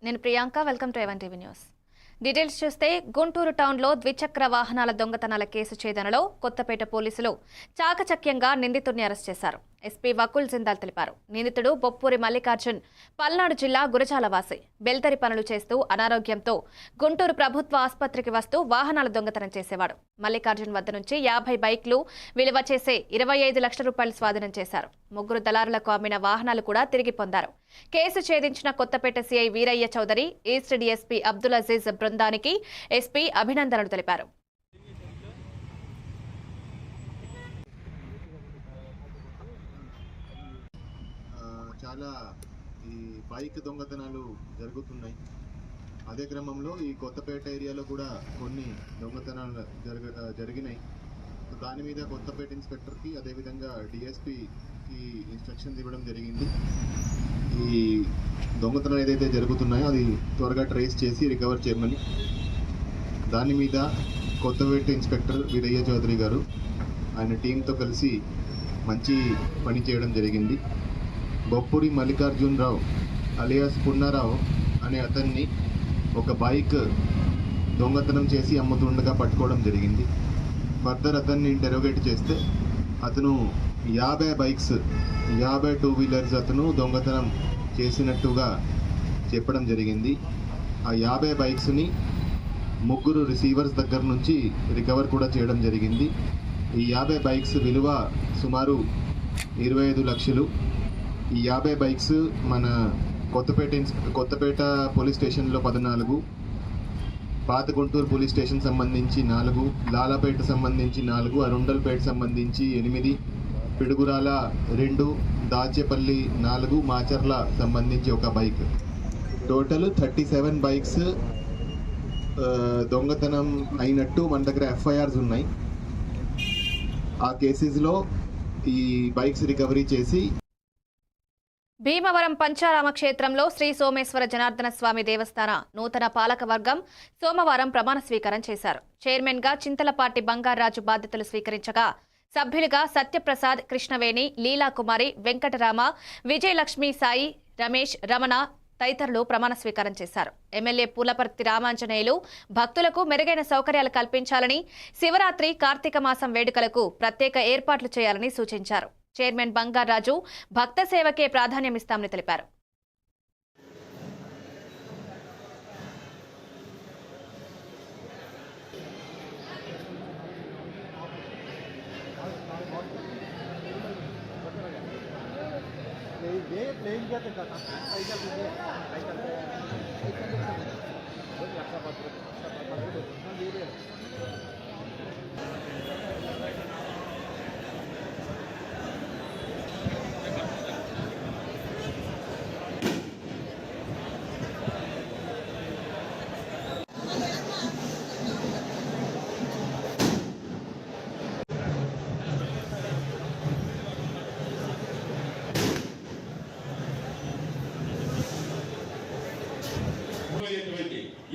నేను Priyanka. Welcome to ఎవన్ TV news. Details చూస్తే గుంటూరు టౌన్లో ద్విచక్ర వాహనాల దొంగతనాల కేసు ఛేదనలో కొత్తపేట పోలీసులు చాకచక్యంగా నిందితుడిని అరెస్ట్ చేశారు. ఎస్పీ వకుల్ జిందాల్ తెలిపారు. నిందితుడు బొప్పూరి మల్లికార్జున్ పల్నాడు జిల్లా గురజాలవాసి. బెల్తరి పనులు చేస్తూ అనారోగ్యంతో గుంటూరు ప్రభుత్వ ఆసుపత్రికి వస్తూ వాహనాల దొంగతనం చేసేవాడు. మల్లికార్జున్ వద్ద నుంచి 50 బైక్లు విలువ చేసే 25 లక్షల రూపాయలు స్వాధీనం చేశారు. ముగ్గురు దళారులకు అమ్మిన వాహనాలు కూడా తిరిగి పొందారు. కేసు ఛేదించిన Kothapeta CI Veeraiah Chowdary, east DSP Abdul Aziz బృందానికి ఎస్పీ అభినందనలు తెలిపారు. చాలా ఈ బైక్ దొంగతనాలు జరుగుతున్నాయి. అదే క్రమంలో ఈ కొత్తపేట ఏరియాలో కూడా కొన్ని దొంగతనాలు జరిగినాయి. దాని మీద కొత్తపేట ఇన్స్పెక్టర్కి అదేవిధంగా డిఎస్పీకి ఇన్స్ట్రక్షన్స్ ఇవ్వడం జరిగింది. ఈ దొంగతనాలు ఏదైతే జరుగుతున్నాయో అది త్వరగా ట్రేస్ చేసి రికవర్ చేయమని. దాని మీద కొత్తపేట ఇన్స్పెక్టర్ వీరయ్య చౌదరి గారు ఆయన టీంతో కలిసి మంచి పని చేయడం జరిగింది. బొప్పూరి మల్లికార్జున్ రావు అలియాస్ పున్నారావు అనే అతన్ని ఒక బైక్ దొంగతనం చేసి అమ్ముతుండగా పట్టుకోవడం జరిగింది. ఫర్దర్ అతన్ని ఇంటెరోగేట్ చేస్తే అతను 50 బైక్స్ 50 టూ వీలర్స్ అతను దొంగతనం చేసినట్టుగా చెప్పడం జరిగింది. ఆ 50 బైక్స్ని ముగ్గురు రిసీవర్స్ దగ్గర నుంచి రికవర్ కూడా చేయడం జరిగింది. ఈ 50 బైక్స్ విలువ సుమారు 25 లక్షలు. ఈ 50 బైక్స్ మన కొత్తపేట పోలీస్ స్టేషన్లో 14, పాత గుంటూరు పోలీస్ స్టేషన్ సంబంధించి 4, లాలాపేట సంబంధించి 4, అరుండల్పేట సంబంధించి 8, పిడుగురాల 2, దాచేపల్లి 4, మాచర్ల సంబంధించి ఒక బైక్. టోటల్ 37 బైక్స్ దొంగతనం అయినట్టు మన దగ్గర ఎఫ్ఐఆర్స్ ఉన్నాయి. ఆ కేసెస్లో ఈ బైక్స్ రికవరీ చేసి భీమవరం పంచారామ క్షేత్రంలో శ్రీ సోమేశ్వర జనార్దన స్వామి దేవస్థాన నూతన పాలక వర్గం సోమవారం ప్రమాణ స్వీకారం చేశారు. చైర్మన్గా చింతలపాటి బంగారాజు బాధ్యతలు స్వీకరించగా సభ్యులుగా సత్యప్రసాద్, కృష్ణవేణి, లీలాకుమారి, వెంకటరామ, విజయలక్ష్మి, సాయి, రమేష్, రమణ తదితరులు ప్రమాణ స్వీకారం చేశారు. ఎమ్మెల్యే పూలపర్తి రామాంజనేయులు భక్తులకు మెరుగైన సౌకర్యాలు కల్పించాలని, శివరాత్రి, కార్తీక మాసం వేడుకలకు ప్రత్యేక ఏర్పాట్లు చేయాలని సూచించారు. చైర్మన్ బంగారాజు భక్త సేవకే ప్రాధాన్యమిస్తామని తెలిపారు.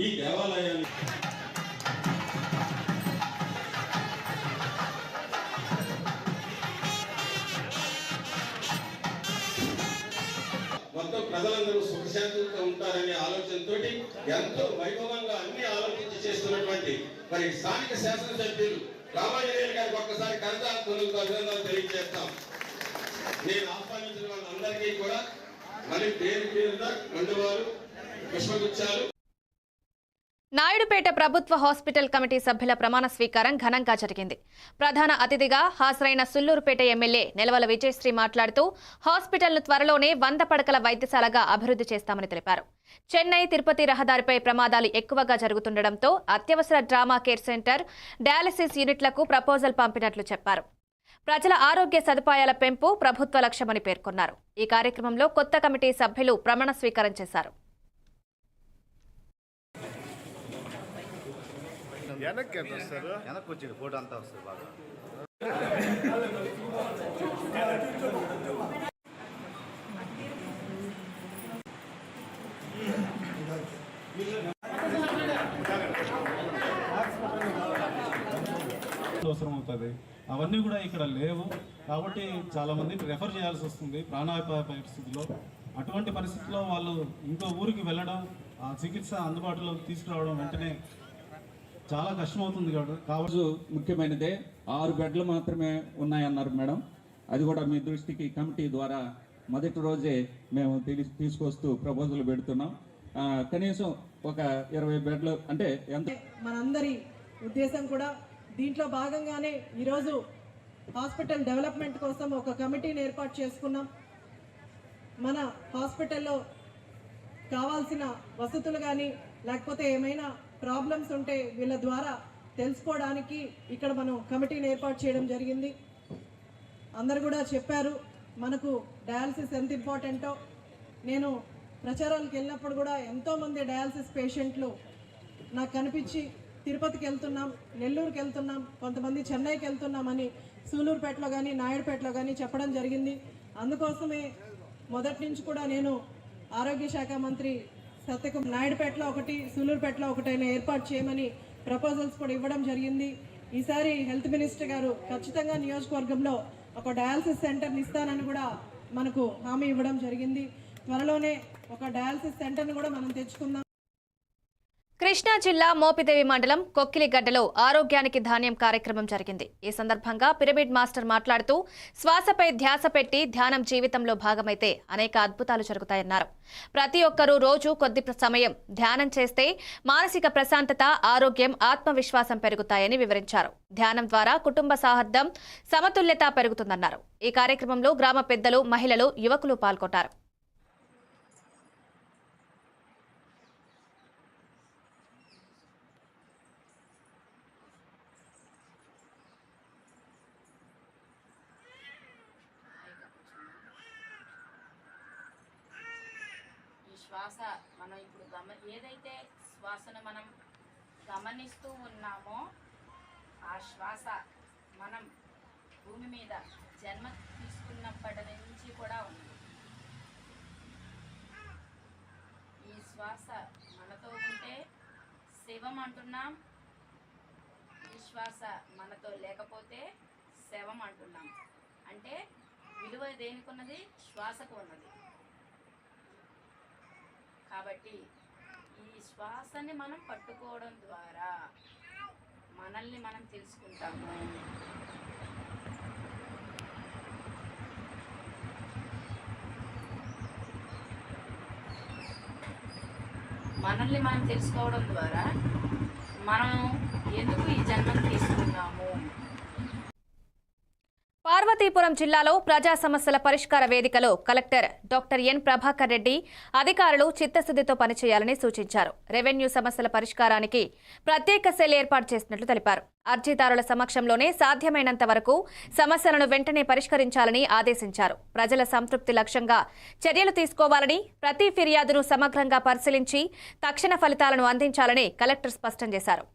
ఈ దేవాలయాన్ని మొత్తం ప్రజలందరూ సుఖశాంతులతో ఉంటారనే ఆలోచనతో ఎంతో వైభవంగా అన్ని ఆలోచించి చేస్తున్నటువంటి మరి స్థానిక శాసనసభ్యులు రామాంజనేయులు గారికి ఒక్కసారి కరతాళధ్వనులతో అభినందనలు తెలియజేస్తాం. నేను ఆహ్వానించిన వాళ్ళందరికీ కూడా మరి పేరు పేరున మండువారు, పుష్పగుచ్చాలు. నాయుడుపేట ప్రభుత్వ హాస్పిటల్ కమిటీ సభ్యుల ప్రమాణ స్వీకారం ఘనంగా జరిగింది. ప్రధాన అతిథిగా హాజరైన సుల్లూరుపేట ఎమ్మెల్యే నెలవల విజయశ్రీ మాట్లాడుతూ హాస్పిటల్ను త్వరలోనే 100 పడకల వైద్యశాలగా అభివృద్ధి చేస్తామని తెలిపారు. చెన్నై తిరుపతి రహదారిపై ప్రమాదాలు ఎక్కువగా జరుగుతుండటంతో అత్యవసర డ్రామా కేర్ సెంటర్, డయాలసిస్ యూనిట్లకు ప్రపోజల్ పంపినట్లు చెప్పారు. ప్రజల ఆరోగ్య సదుపాయాల పెంపు ప్రభుత్వ లక్ష్యమని పేర్కొన్నారు. ఈ కార్యక్రమంలో కొత్త కమిటీ సభ్యులు ప్రమాణ స్వీకారం చేశారు. ఫోటో అంతా వస్తుంది బాగా. అవసరం అవుతుంది. అవన్నీ కూడా ఇక్కడ లేవు కాబట్టి చాలామందిని రెఫర్ చేయాల్సి వస్తుంది ప్రాణాపాయ పరిస్థితిలో. అటువంటి పరిస్థితుల్లో వాళ్ళు ఇంకో ఊరికి వెళ్ళడం ఆ చికిత్స అందుబాటులోకి తీసుకురావడం వెంటనే చాలా కష్టమవుతుంది కాబట్టి రోజు ముఖ్యమైనదే 6 బెడ్లు మాత్రమే ఉన్నాయన్నారు మేడం. అది కూడా మీ దృష్టికి కమిటీ ద్వారా మొదటి రోజే మేము తీసుకొస్తూ ప్రపోజల్ పెడుతున్నాం. కనీసం ఒక 20 బెడ్లు అంటే ఎంత మనందరి ఉద్దేశం కూడా దీంట్లో భాగంగానే ఈరోజు హాస్పిటల్ డెవలప్మెంట్ కోసం ఒక కమిటీని ఏర్పాటు చేసుకున్నాం. మన హాస్పిటల్లో కావాల్సిన వసతులు కానీ లేకపోతే ఏమైనా ప్రాబ్లమ్స్ ఉంటే వీళ్ళ ద్వారా తెలుసుకోవడానికి ఇక్కడ మనం కమిటీని ఏర్పాటు చేయడం జరిగింది. అందరు కూడా చెప్పారు మనకు డయాలసిస్ ఎంత ఇంపార్టెంటో. నేను ప్రచారాలకు వెళ్ళినప్పుడు కూడా ఎంతోమంది డయాలసిస్ పేషెంట్లు నాకు కనిపించి తిరుపతికి వెళ్తున్నాం, నెల్లూరుకి వెళ్తున్నాం, కొంతమంది చెన్నైకి వెళ్తున్నామని సూలూరుపేటలో కానీ నాయుడుపేటలో కానీ చెప్పడం జరిగింది. అందుకోసమే మొదటి నుంచి కూడా నేను ఆరోగ్య శాఖ మంత్రి సత్యకుమార్ నాయుడుపేటలో ఒకటి సూలూరుపేటలో ఒకటైనా ఏర్పాటు చేయమని ప్రపోజల్స్ కూడా ఇవ్వడం జరిగింది. ఈసారి హెల్త్ మినిస్టర్ గారు ఖచ్చితంగా నియోజకవర్గంలో ఒక డయాలసిస్ సెంటర్ని ఇస్తానని కూడా మనకు హామీ ఇవ్వడం జరిగింది. త్వరలోనే ఒక డయాలసిస్ సెంటర్ని కూడా మనం తెచ్చుకుందాం. కృష్ణా జిల్లా మోపిదేవి మండలం కొక్కిలిగడ్డలో ఆరోగ్యానికి ధాన్యం కార్యక్రమం జరిగింది. ఈ సందర్భంగా పిరమిడ్ మాస్టర్ మాట్లాడుతూ శ్వాసపై ధ్యాస పెట్టి ధ్యానం జీవితంలో భాగమైతే అనేక అద్భుతాలు జరుగుతాయన్నారు. ప్రతి ఒక్కరూ రోజు కొద్ది సమయం ధ్యానం చేస్తే మానసిక ప్రశాంతత, ఆరోగ్యం, ఆత్మవిశ్వాసం పెరుగుతాయని వివరించారు. ధ్యానం ద్వారా కుటుంబ సౌహార్దం, సమతుల్యత పెరుగుతుందన్నారు. ఈ కార్యక్రమంలో గ్రామ పెద్దలు, మహిళలు, యువకులు పాల్గొన్నారు. శ్వాస మనం ఇప్పుడు ఏదైతే శ్వాసను మనం గమనిస్తూ ఉన్నామో ఆ శ్వాస మనం భూమి మీద జన్మ తీసుకున్నప్పటి నుంచి కూడా ఉంది. ఈ శ్వాస మనతో ఉంటే శివం అంటున్నాం, ఈ శ్వాస మనతో లేకపోతే శవం అంటున్నాం. అంటే విలువ దేనికి ఉన్నది? శ్వాసకు ఉన్నది. కాబట్టి ఈ శ్వాసని మనం పట్టుకోవడం ద్వారా మనల్ని మనం తెలుసుకుంటాము. మనల్ని మనం తెలుసుకోవడం ద్వారా మనం ఎందుకు ఈ జన్మను తీసుకున్నాము. పార్వతీపురం జిల్లాలో ప్రజా సమస్యల పరిష్కార వేదికలో collector doctor N Prabhakar Reddy అధికారులు చిత్తశుద్ధితో పనిచేయాలని సూచించారు. రెవెన్యూ సమస్యల పరిష్కారానికి ప్రత్యేక సెల్ ఏర్పాటు చేసినట్లు తెలిపారు. అర్జీదారుల సమక్షంలోనే సాధ్యమైనంత వరకు సమస్యలను వెంటనే పరిష్కరించాలని ఆదేశించారు. ప్రజల సంతృప్తి లక్ష్యంగా చర్యలు తీసుకోవాలని, ప్రతి ఫిర్యాదును సమగ్రంగా పరిశీలించి తక్షణ ఫలితాలను అందించాలని కలెక్టర్ స్పష్టం చేశారు.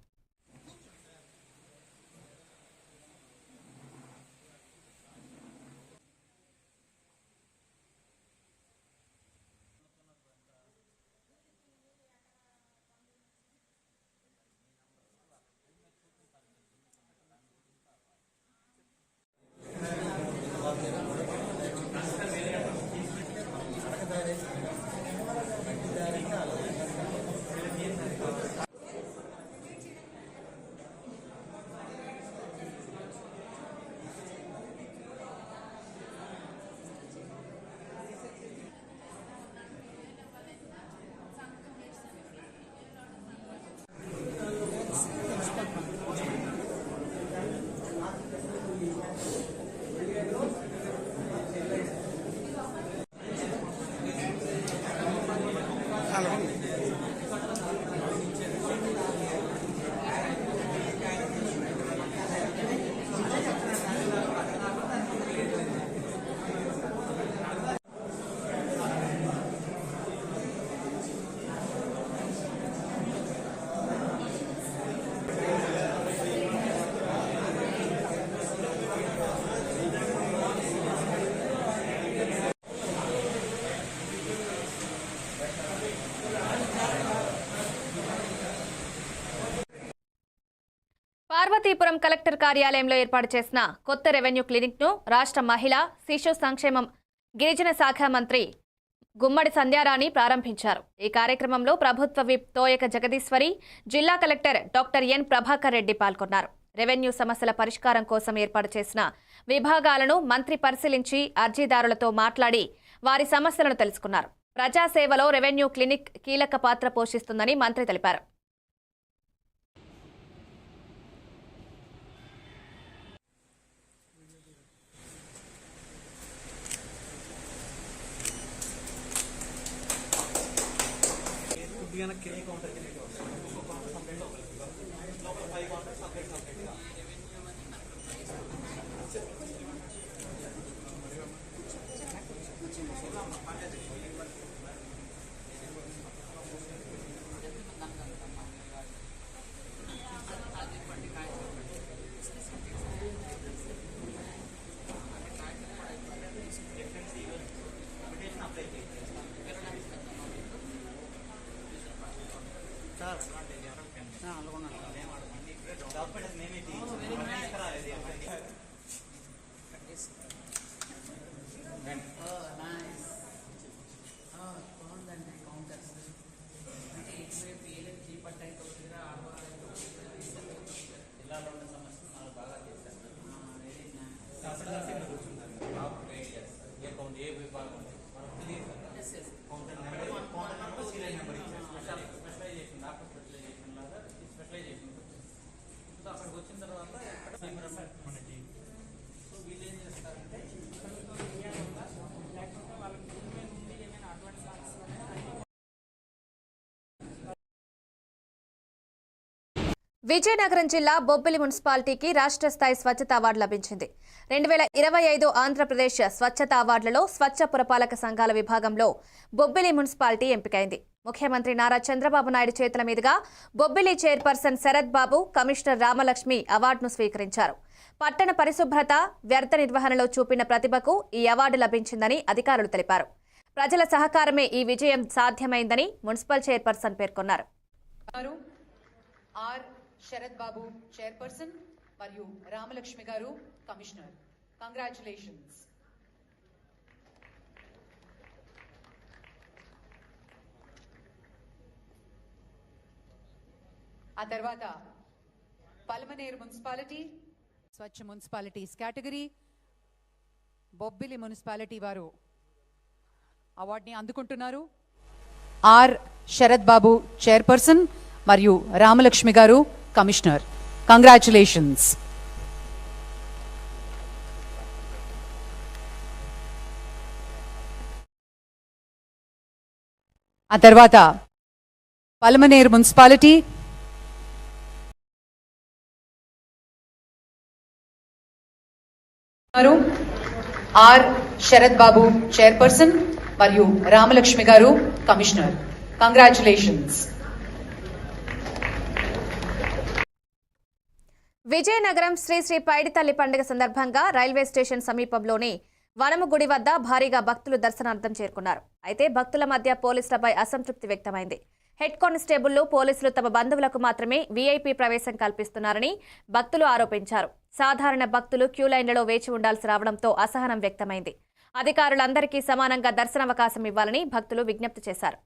పార్వతీపురం కలెక్టర్ కార్యాలయంలో ఏర్పాటు చేసిన కొత్త రెవెన్యూ క్లినిక్ ను రాష్ట్ర మహిళా, శిశు సంక్షేమం, గిరిజన శాఖ మంత్రి గుమ్మడి సంధ్యారాణి ప్రారంభించారు. ఈ కార్యక్రమంలో ప్రభుత్వ విప్ తోయక జగదీశ్వరి, జిల్లా collector doctor N Prabhakar Reddy పాల్గొన్నారు. రెవెన్యూ సమస్యల పరిష్కారం కోసం ఏర్పాటు చేసిన విభాగాలను మంత్రి పరిశీలించి అర్జీదారులతో మాట్లాడి వారి సమస్యలను తెలుసుకున్నారు. ప్రజాసేవలో రెవెన్యూ క్లినిక్ కీలక పాత్ర పోషిస్తుందని మంత్రి తెలిపారు. విజయనగరం జిల్లా బొబ్బిలి మున్సిపాలిటీకి రాష్ట్ర స్థాయి స్వచ్ఛత అవార్డు లభించింది. 2025 ఆంధ్రప్రదేశ్ స్వచ్ఛత అవార్డులలో స్వచ్ఛ పురపాలక సంఘాల విభాగంలో బొబ్బిలి మున్సిపాలిటీ ఎంపికైంది. ముఖ్యమంత్రి నారా చంద్రబాబు నాయుడు చేతుల మీదుగా బొబ్బిలి చైర్పర్సన్ శరత్ బాబు, కమిషనర్ రామలక్ష్మి అవార్డును స్వీకరించారు. పట్టణ పరిశుభ్రత, వ్యర్థ నిర్వహణలో చూపిన ప్రతిభకు ఈ అవార్డు లభించిందని అధికారులు తెలిపారు. ప్రజల సహకారమే ఈ విజయం సాధ్యమైందని మున్సిపల్ చైర్పర్సన్ పేర్కొన్నారు. శరత్ బాబు చైర్పర్సన్ మరియు రామలక్ష్మి గారు కమిషనర్. కంగ్రాచులేషన్స్. ఆ తర్వాత Palamaner municipality Swachh municipalities category Bobbili municipality వారు అవార్డుని అందుకుంటున్నారు. ఆర్ శరత్ బాబు చైర్పర్సన్ మరియు రామలక్ష్మి గారు కమిషనర్. కంగ్రాచులేషన్స్. ఆ తర్వాత Palamaner municipality R Sarath Babu chairperson మరియు రామలక్ష్మి గారు కమిషనర్. కంగ్రాచులేషన్స్. విజయనగరం శ్రీ శ్రీ పైడితల్లి పండుగ సందర్భంగా రైల్వే స్టేషన్ సమీపంలోని వనము గుడి వద్ద భారీగా భక్తులు దర్శనార్థం చేరుకున్నారు. అయితే భక్తుల మధ్య పోలీసులపై అసంతృప్తి వ్యక్తమైంది. హెడ్ కానిస్టేబుళ్లు, పోలీసులు తమ బంధువులకు మాత్రమే వీఐపీ ప్రవేశం కల్పిస్తున్నారని భక్తులు ఆరోపించారు. సాధారణ భక్తులు క్యూ లైన్లలో వేచి ఉండాల్సి రావడంతో అసహనం వ్యక్తమైంది. అధికారులందరికీ సమానంగా దర్శనావకాశం ఇవ్వాలని భక్తులు విజ్ఞప్తి చేశారు.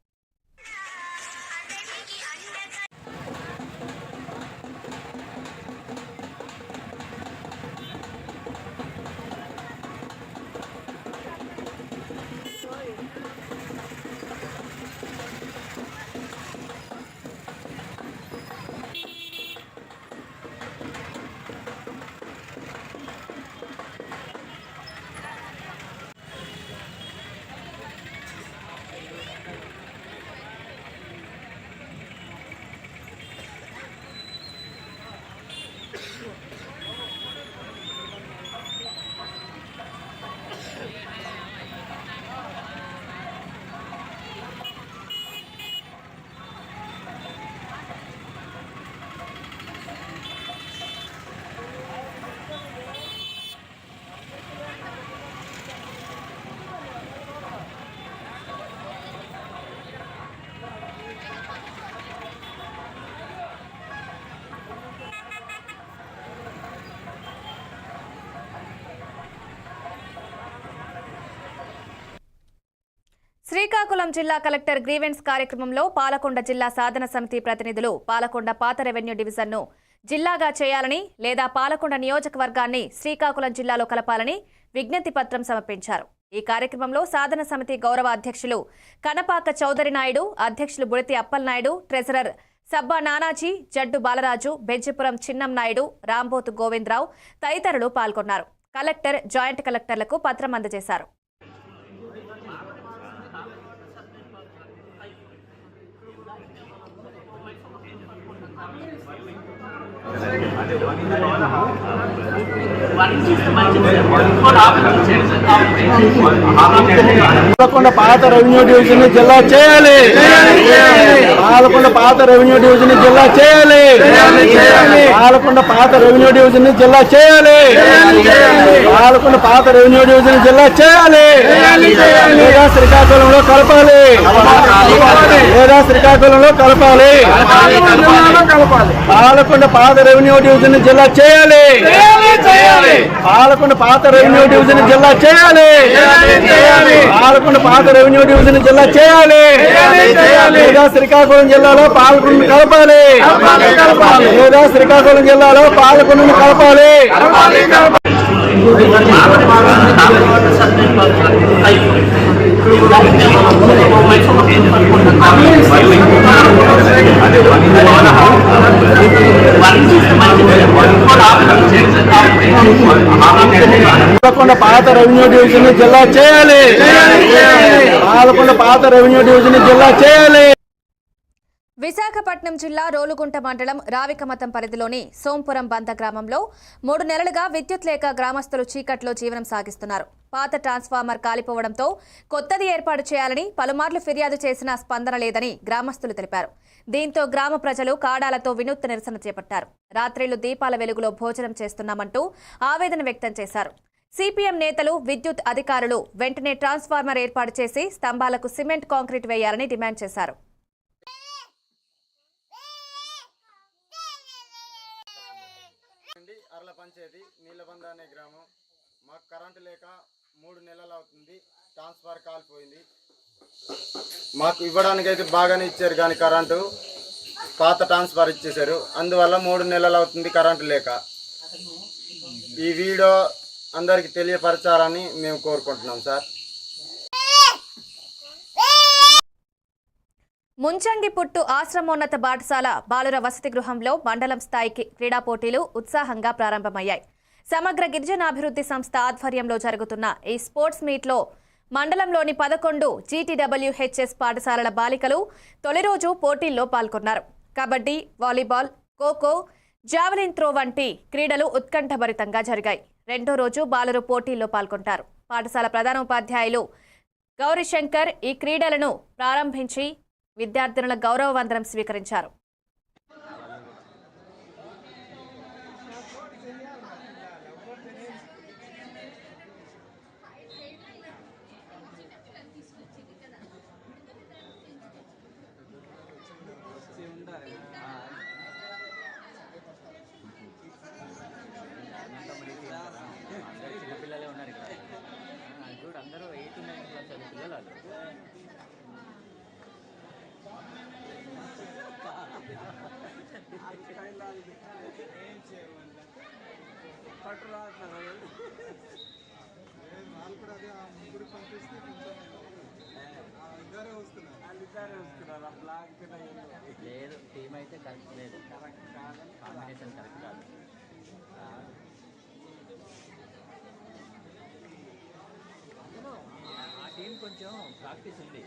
అనంతపురం జిల్లా కలెక్టర్ గ్రీవెన్స్ కార్యక్రమంలో పాలకొండ జిల్లా సాధన సమితి ప్రతినిధులు పాలకొండ పాత రెవెన్యూ డివిజన్ను జిల్లాగా చేయాలని లేదా పాలకొండ నియోజకవర్గాన్ని శ్రీకాకుళం జిల్లాలో కలపాలని విజ్ఞప్తి పత్రం సమర్పించారు. ఈ కార్యక్రమంలో సాధన సమితి గౌరవ అధ్యక్షులు కనపాక చౌదరి నాయుడు, అధ్యక్షులు బుడితి అప్పలనాయుడు, ట్రెజరర్ సబ్బా నానాజీ, జడ్డు బాలరాజు, బెజ్జిపురం చిన్నం నాయుడు, రాంబోతు గోవిందరావు తదితరులు పాల్గొన్నారు. కలెక్టర్, జాయింట్ కలెక్టర్లకు పత్రం అందజేశారు. పాలకొండ పాత రెవెన్యూ డివిజన్ జిల్లా చేయాలి. పాలకొండ పాత రెవెన్యూ డివిజన్ జిల్లా చేయాలి. పాలకొండ పాత రెవెన్యూ డివిజన్ జిల్లా చేయాలి. పాలకొండ పాత రెవెన్యూ డివిజన్ జిల్లా చేయాలి. లేదా శ్రీకాకుళంలో కలపాలి. లేదా శ్రీకాకుళంలో కలపాలి. పాలకొండ పాత రెవెన్యూ డివిజన్ జిల్లా చేయాలి. పాలకొండ పాత రెవెన్యూ డివిజన్ జిల్లా చేయాలి. పాలకొండ పాత రెవెన్యూ డివిజన్ జిల్లా చేయాలి. లేదా శ్రీకాకుళం జిల్లాలో పాలకొండను కలపాలి. లేదా శ్రీకాకుళం జిల్లాలో పాలకొండను కలపాలి. పాలకొండ పాత రెవెన్యూ డివిజన్ జిల్లా చేయాలి. పాలకొండ పాత రెవెన్యూ డివిజన్ జిల్లా చేయాలి. విశాఖపట్నం జిల్లా రోలుగుంట మండలం రావికమతం పరిధిలోని సోంపురం బంద గ్రామంలో 3 నెలలుగా విద్యుత్ లేక గ్రామస్తులు చీకట్లో జీవనం సాగిస్తున్నారు. పాత ట్రాన్స్ఫార్మర్ కాలిపోవడంతో కొత్తది ఏర్పాటు చేయాలని పలుమార్లు ఫిర్యాదు చేసినా స్పందన లేదని గ్రామస్తులు తెలిపారు. దీంతో గ్రామ ప్రజలు కాడాలతో వినూత్న నిరసన చేపట్టారు. రాత్రిళ్లు దీపాల వెలుగులో భోజనం చేస్తున్నామంటూ ఆవేదన వ్యక్తం చేశారు. సిపిఎం నేతలు, విద్యుత్ అధికారులు వెంటనే ట్రాన్స్ఫార్మర్ ఏర్పాటు చేసి స్తంభాలకు సిమెంట్ కాంక్రీట్ వేయాలని డిమాండ్ చేశారు. అర్ల పంచాయతీ నీలబంద అనే గ్రామం. మాకు కరెంటు లేక 3 నెలలు అవుతుంది. ట్రాన్స్ఫార్ కాలిపోయింది. మాకు ఇవ్వడానికి అయితే బాగానే ఇచ్చారు, కానీ కరెంటు పాత ట్రాన్స్ఫార్ ఇచ్చేశారు. అందువల్ల 3 నెలలు అవుతుంది కరెంటు లేక. ఈ వీడియో అందరికి తెలియపరచాలని మేము కోరుకుంటున్నాం సార్. ముంచంగిపుట్టు ఆశ్రమోన్నత పాఠశాల బాలుర వసతి గృహంలో మండలం స్థాయి క్రీడా పోటీలు ఉత్సాహంగా ప్రారంభమయ్యాయి. సమగ్ర గిరిజనాభివృద్ధి సంస్థ ఆధ్వర్యంలో జరుగుతున్న ఈ స్పోర్ట్స్ మీట్లో మండలంలోని 11 GTWHS పాఠశాలల బాలికలు తొలి రోజు పోటీల్లో పాల్గొన్నారు. Kabaddi, volleyball, kho kho, javelin throw వంటి క్రీడలు ఉత్కంఠభరితంగా జరిగాయి. రెండో రోజు బాలురు పోటీల్లో పాల్గొంటారు. పాఠశాల ప్రధానోపాధ్యాయులు గౌరీశంకర్ ఈ క్రీడలను ప్రారంభించి విద్యార్థినుల గౌరవ వందనం స్వీకరించారు. లేదు, టీం అయితే కరెక్ట్ లేదు, కాంబినేషన్ కరెక్ట్ కాదు. ఆ టీం కొంచెం ప్రాక్టీస్ ఉంది.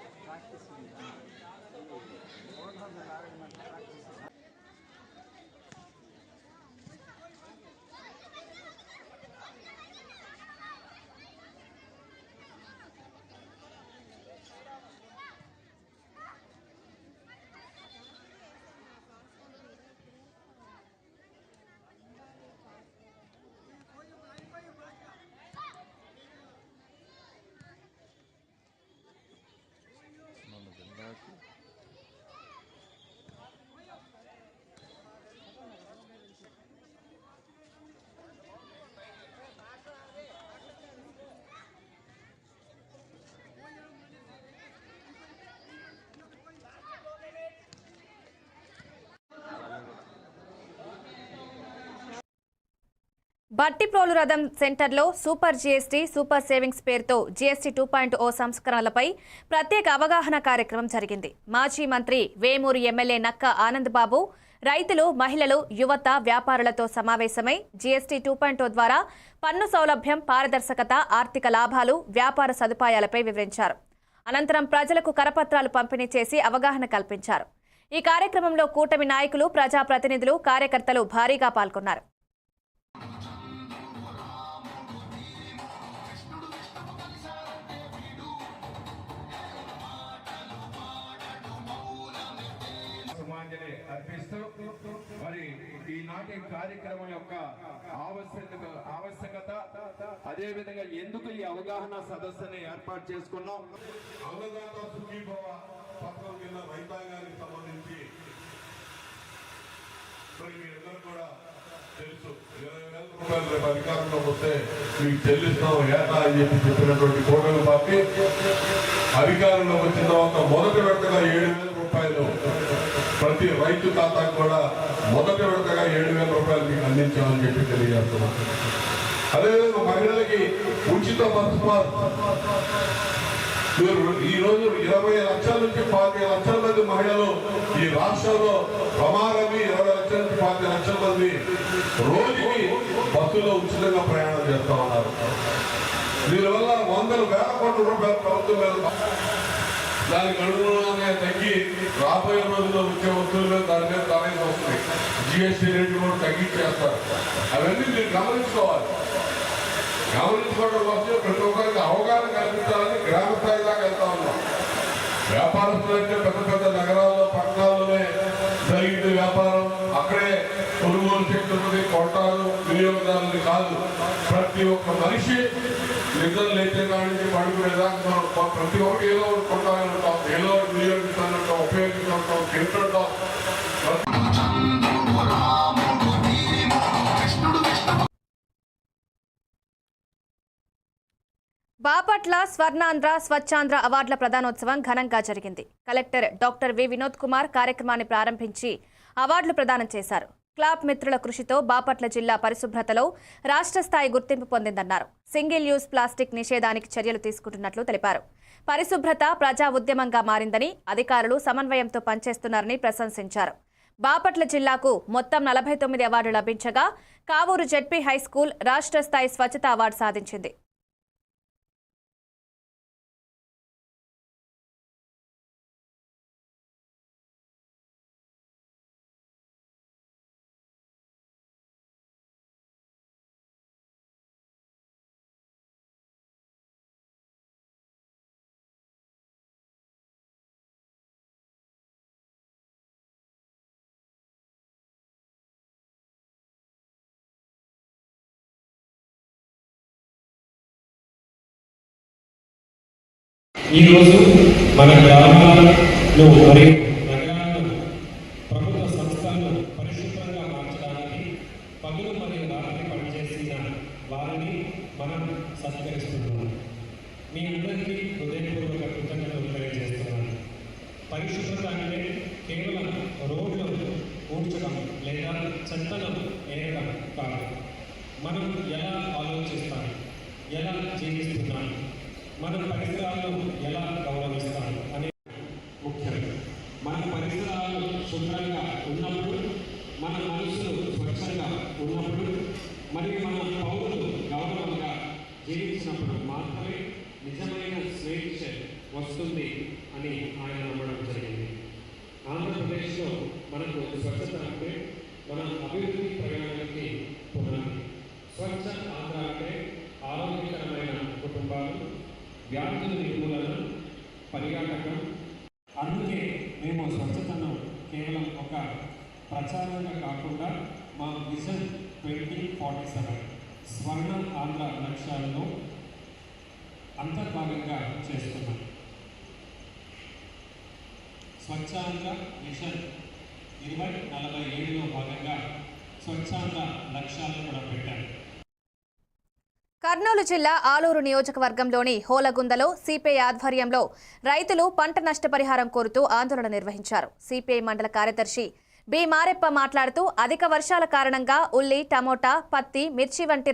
బట్టిప్రోలు రథం సెంటర్లో సూపర్ జీఎస్టీ సూపర్ సేవింగ్స్ పేరుతో జీఎస్టీ 2.0 సంస్కరణలపై ప్రత్యేక అవగాహన కార్యక్రమం జరిగింది. మాజీ మంత్రి వేమూరు ఎమ్మెల్యే నక్క ఆనంద్ బాబు రైతులు, మహిళలు, యువత, వ్యాపారులతో సమావేశమై జీఎస్టీ 2.0 ద్వారా పన్ను సౌలభ్యం, పారదర్శకత, ఆర్థిక లాభాలు, వ్యాపార సదుపాయాలపై వివరించారు. అనంతరం ప్రజలకు కరపత్రాలు పంపిణీ చేసి అవగాహన కల్పించారు. ఈ కార్యక్రమంలో కూటమి నాయకులు, ప్రజాప్రతినిధులు, కార్యకర్తలు భారీగా పాల్గొన్నారు. అర్పిస్తూ మరి ఈనాటి కార్యక్రమం యొక్క ఆవశ్యకత అదేవిధంగా ఎందుకు ఈ అవగాహన సదస్సుని ఏర్పాటు చేసుకున్నాం. అన్నదాత సుఖీభవ పథకం కింద రైతాంగానికి సంబంధించి మరి మీరందరూ కూడా తెలుసు 20,000 రూపాయలు రేపు అధికారంలోకి వస్తే మీకు చెల్లిస్తాం ఏటా అని చెప్పినటువంటి కూటమి పార్టీ అధికారంలోకి వచ్చిన తర్వాత మొదటి విడతగా 7,000 రూపాయలు ప్రతి రైతు ఖాతాకు కూడా మొదటి విడతగా 7,000 రూపాయలు మీకు అందించామని చెప్పి తెలియజేస్తున్నాం. అదేవిధంగా మహిళలకి ఉచిత బస్ పాస్ ఈ రోజు 20 లక్షల నుంచి 25 లక్షల మంది మహిళలు ఈ రాష్ట్రంలో ప్రమాదమి 20 లక్షల నుంచి 25 లక్షల మంది రోజుకి బస్సులో ఉచితంగా ప్రయాణం చేస్తా ఉన్నారు. దీనివల్ల వందల వేల కోట్ల రూపాయలు ప్రభుత్వం మీద దానికి అనుగుణంగా తగ్గి రాబోయే రోజుల్లో వచ్చే వస్తువుల మీద దాని మీద ధర వస్తుంది. జిఎస్టీ రేట్లు కూడా తగ్గించేస్తారు. అవన్నీ మీరు గమనించుకోవాలి. గమనించుకోవడం కోసం ప్రతి ఒక్కరికి అవగాహన కల్పించాలని గ్రామ స్థాయి దాకా వెళ్తా ఉన్నాం. వ్యాపారస్తులు అంటే పెద్ద పెద్ద నగరాల్లో, పట్టణాల్లోనే జరిగింది వ్యాపారం, అక్కడే కొనుగోలు శక్తి కొంటారు, వినియోగదారులు కాదు. ప్రతి ఒక్క మనిషి నిద్ర లేచే కాడి పడుకునేదాకా మనం ప్రతి ఒక్కటి ఏదో ఒకటి కొంటామని ఉంటాం, ఏదో ఒకటి వినియోగిస్తానంటాం, ఉపయోగిస్తుంటాం, తింటుంటాం. బాపట్ల స్వర్ణాంధ్ర స్వచ్ఛాంధ్ర అవార్డుల ప్రదానోత్సవం ఘనంగా జరిగింది. Collector doctor V Vinod Kumar కార్యక్రమాన్ని ప్రారంభించి అవార్డులు ప్రదానం చేశారు. క్లాబ్ మిత్రుల కృషితో బాపట్ల జిల్లా పరిశుభ్రతలో రాష్ట్ర స్థాయి గుర్తింపు పొందిందన్నారు. సింగిల్ యూజ్ ప్లాస్టిక్ నిషేధానికి చర్యలు తీసుకుంటున్నట్లు తెలిపారు. పరిశుభ్రత ప్రజా ఉద్యమంగా మారిందని, అధికారులు సమన్వయంతో పనిచేస్తున్నారని ప్రశంసించారు. బాపట్ల జిల్లాకు మొత్తం 49 అవార్డులు లభించగా కావూరు జెడ్పీ హైస్కూల్ రాష్ట్ర స్థాయి స్వచ్ఛత అవార్డు సాధించింది. ఈరోజు మన గ్రామాలను మరియు నగరాలను ప్రభుత్వ సంస్థలను పరిశుభ్రంగా మార్చడానికి పగలు మరియు రాత్రి పనిచేసిన వారిని మనం సత్కరిస్తున్నాం. మీ అందరికీ హృదయపూర్వక కృతజ్ఞతలు తెలియజేస్తున్నాను. పరిశుభ్రత అంటే కేవలం రోడ్లు ఊడ్చడం లేదా చెత్తను ఏరడం కాదు. మనం ఎలా ఆలోచిస్తాం, ఎలా జీవిస్తున్నాం, మన పరిసరాలను ఎలా గౌరవిస్తాం అనేది ముఖ్యం. మన పరిసరాలు శుభ్రంగా ఉన్నప్పుడు, మన మనసులు స్వచ్ఛంగా ఉన్నప్పుడు, మరియు మన పౌరులు గౌరవంగా జీవించినప్పుడు మాత్రమే నిజమైన స్వేచ్ఛ వస్తుంది అని ఆయన నమ్మడం జరిగింది. ఆంధ్రప్రదేశ్లో మనకు స్వచ్ఛత అంటే మన అభివృద్ధి ప్రయాణానికి పునాది. స్వచ్ఛ ఆంధ్ర అంటే ఆరోగ్యకరమైన కుటుంబాలు, వ్యాధుల నిర్మూలన, పర్యాటకం. అందుకే మేము స్వచ్ఛతను కేవలం ఒక ప్రచారంగా కాకుండా మా విజన్ 2047 స్వర్ణ ఆంధ్ర లక్ష్యాలను అంతర్భాగంగా చేస్తున్నాం. స్వచ్ఛాంధ్ర మిషన్ 2047లో భాగంగా స్వచ్ఛాంధ్ర లక్ష్యాలను కూడా పెట్టారు. కర్నూలు జిల్లా ఆలూరు నియోజకవర్గంలోని హోలగుందలో సిపిఐ ఆధ్వర్యంలో రైతులు పంట నష్టపరిహారం కోరుతూ ఆందోళన నిర్వహించారు. సిపిఐ మండల కార్యదర్శి బి మారెప్ప మాట్లాడుతూ అధిక వర్షాల కారణంగా ఉల్లి, టమోటా, పత్తి, మిర్చి వంటి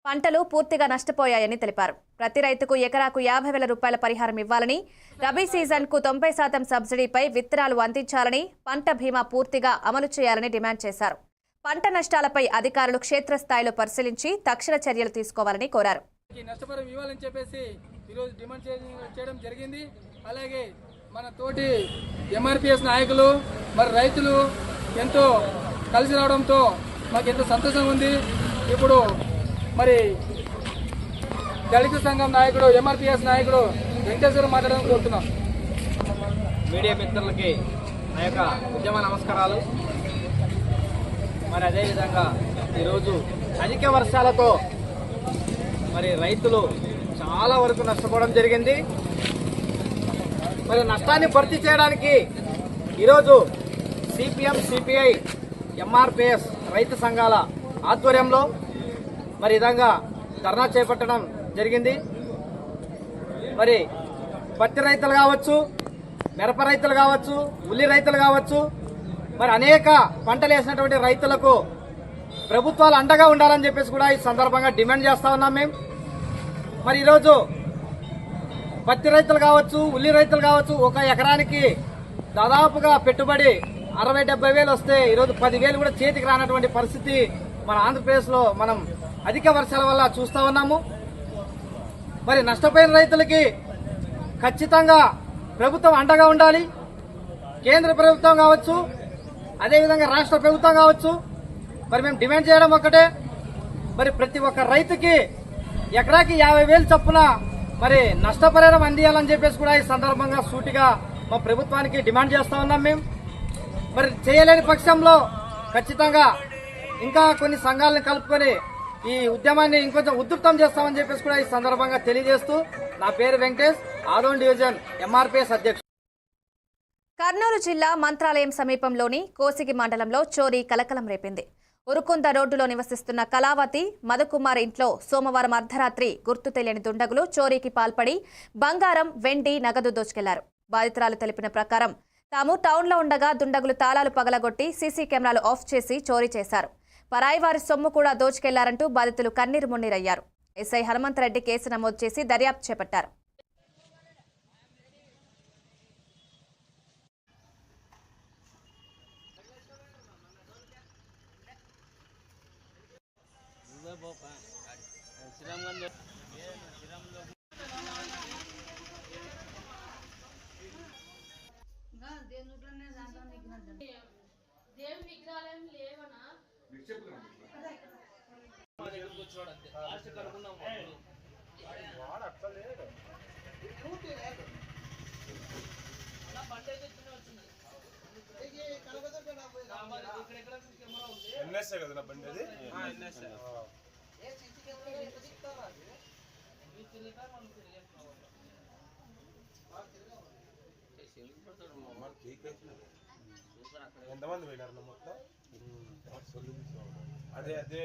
పంటలు పూర్తిగా నష్టపోయాయని తెలిపారు. ప్రతి రైతుకు ఎకరాకు 50,000 రూపాయల పరిహారం ఇవ్వాలని, రబీ సీజన్కు 90% సబ్సిడీపై విత్తనాలు అందించాలని, పంట బీమా పూర్తిగా అమలు చేయాలని డిమాండ్ చేశారు. పంట నష్టాలపై అధికారులు క్షేత్రస్థాయిలో పరిశీలించి తక్షణ చర్యలు తీసుకోవాలని కోరారు. నష్టపరిహారం ఇవ్వాలని చెప్పేసి ఈరోజు డిమాండ్ చేయడం జరిగింది. అలాగే మన తోటి ఎంఆర్పిఎస్ నాయకులు మరి రైతులు ఎంతో కలిసి రావడంతో మాకు ఎంతో సంతోషంగా ఉంది. ఇప్పుడు మరి దళిత సంఘం నాయకుడు ఎంఆర్పిఎస్ నాయకుడు వెంకటేశ్వర మాట్లాడడం కోరుతున్నాం. మీడియా మిత్రులకి నా యొక్క ఉద్యమ నమస్కారాలు. మరి అదేవిధంగా ఈరోజు అధిక వర్షాలతో మరి రైతులు చాలా వరకు నష్టపోవడం జరిగింది. మరి నష్టాన్ని భర్తీ చేయడానికి ఈరోజు సిపిఎం, సిపిఐ, ఎంఆర్పిఎస్ రైతు సంఘాల ఆధ్వర్యంలో మరి విధంగా ధర్నా చేపట్టడం జరిగింది. మరి పత్తి రైతులు కావచ్చు, మిరప రైతులు కావచ్చు, ఉల్లి రైతులు కావచ్చు, మరి అనేక పంటలు వేసినటువంటి రైతులకు ప్రభుత్వాలు అండగా ఉండాలని చెప్పేసి కూడా ఈ సందర్భంగా డిమాండ్ చేస్తా ఉన్నాం మేము. మరి ఈరోజు పత్తి రైతులు కావచ్చు, ఉల్లి రైతులు కావచ్చు, ఒక ఎకరానికి దాదాపుగా పెట్టుబడి 60-70 వేలు వస్తే ఈరోజు 10,000 కూడా చేతికి రానటువంటి పరిస్థితి మన ఆంధ్రప్రదేశ్లో మనం అధిక వర్షాల వల్ల చూస్తా ఉన్నాము. మరి నష్టపోయిన రైతులకి ఖచ్చితంగా ప్రభుత్వం అండగా ఉండాలి. కేంద్ర ప్రభుత్వం కావచ్చు, అదేవిధంగా రాష్ట్ర ప్రభుత్వం కావచ్చు. మరి మేము డిమాండ్ చేయడం ఒక్కటే, మరి ప్రతి ఒక్క రైతుకి ఎకరాకి 50,000 చొప్పున మరి నష్టపరిహారం అందియాలని చెప్పేసి కూడా ఈ సందర్భంగా సూటిగా మా ప్రభుత్వానికి డిమాండ్ చేస్తా ఉన్నాం మేము. మరి చేయలేని పక్షంలో ఖచ్చితంగా ఇంకా కొన్ని సంఘాలను కలుపుకొని ఈ ఉద్యమాన్ని ఇంకొంచెం ఉధృతం చేస్తామని చెప్పేసి కూడా ఈ సందర్భంగా తెలియజేస్తూ, నా పేరు వెంకటేష్, ఆదోన్ డివిజన్ ఎంఆర్పిఎస్ అధ్యక్షుడు. కర్నూలు జిల్లా మంత్రాలయం సమీపంలోని కోసిగి మండలంలో చోరీ కలకలం రేపింది. ఉరుకుంద రోడ్డులో నివసిస్తున్న కళావతి, మధుకుమార్ ఇంట్లో సోమవారం అర్ధరాత్రి గుర్తు తెలియని దుండగులు చోరీకి పాల్పడి బంగారం, వెండి, నగదు దోచుకెళ్లారు. బాధితురాలు తెలిపిన ప్రకారం తాము టౌన్లో ఉండగా దుండగులు తాళాలు పగలగొట్టి సీసీ కెమెరాలు ఆఫ్ చేసి చోరీ చేశారు. పరాయి వారి సొమ్ము కూడా దోచుకెళ్లారంటూ బాధితులు కన్నీరు మున్నీరయ్యారు. ఎస్ఐ హనుమంతరెడ్డి కేసు నమోదు చేసి దర్యాప్తు చేపట్టారు. ఎంతమంది పోయినారు మొత్తం? అదే అదే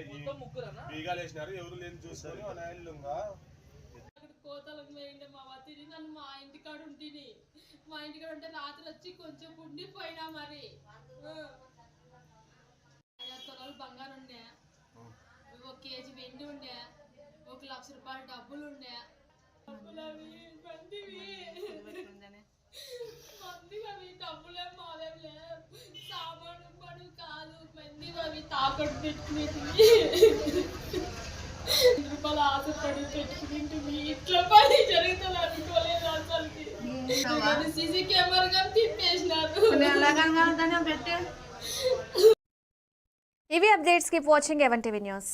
బీగాలు వేసినారు, ఎవరు లేని చూస్తారు. కోతలకు పోయిండే మా వతిని నన్ను మా ఇంటికాడ ఉంటుంది. మా ఇంటికాడ ఉంటే రాత్రి వచ్చి కొంచెం ఉండిపోయినా. మరి 5 తులాలు బంగారు ఉండే, 1 కేజీ వెండి ఉండే, 1 లక్ష రూపాయల డబ్బులు ఉండే. మందివి డబ్బులే మాలేవులే, సామాను పడు కాదు. మందివి తాకట్టు పెట్టుకునేది, రూపాయలు ఆశపడి పెట్టుకుంటుంది. ఇట్లా పని జరుగుతుంది అనుకోలేదు అసలు. సీసీ కెమెరా తిప్పేసినారు. ఇవి updates. Keep watching 11 TV news.